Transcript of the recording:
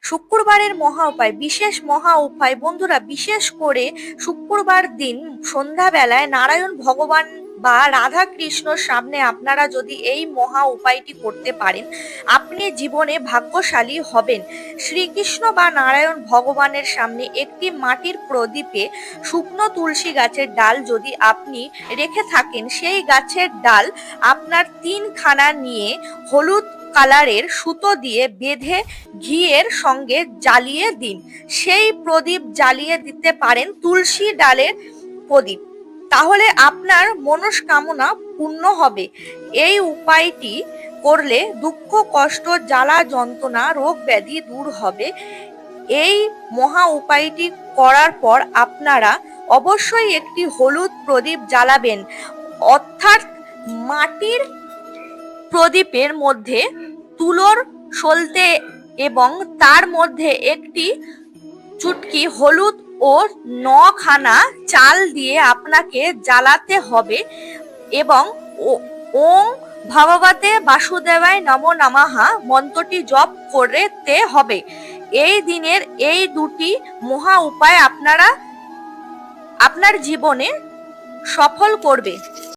শুক্রবারের মহা উপায়, বিশেষ মহা উপায় বন্ধুরা, বিশেষ করে শুক্রবার দিন সন্ধ্যাবেলায় নারায়ণ ভগবান বা রাধা কৃষ্ণর সামনে আপনারা যদি এই মহা উপায়টি করতে পারেন, আপনি জীবনে ভাগ্যশালী হবেন। শ্রীকৃষ্ণ বা নারায়ণ ভগবানের সামনে একটি মাটির প্রদীপে শুকনো তুলসী গাছের ডাল যদি আপনি রেখে থাকেন, সেই গাছের ডাল আপনার 3খানা নিয়ে হলুদ কালারের সুতো দিয়ে বেঁধে ঘিয়ের সঙ্গে জ্বালিয়ে দিন। সেই প্রদীপ জ্বালিয়ে দিতে পারেন তুলসী ডালের প্রদীপ, তাহলে আপনার মনস্কামনা পূর্ণ হবে। এই উপায়টি করলে দুঃখ, কষ্ট, জ্বালা, যন্ত্রণা, রোগ ব্যাধি দূর হবে। এই মহা উপায়টি করার পর আপনারা অবশ্যই একটি হলুদ প্রদীপ জ্বালাবেন, অর্থাৎ মাটির প্রদীপের মধ্যে তুলোর সলতে এবং তার মধ্যে একটি চুটকি হলুদ ও 9খানা চাল দিয়ে আপনাকে জ্বালাতে হবে এবং ওং ভগবতে বাসুদেবায় নমো নমঃ মন্ত্রটি জপ করতে হবে। এই দিনের এই দুটি মহা উপায় আপনার জীবনে সফল করবে।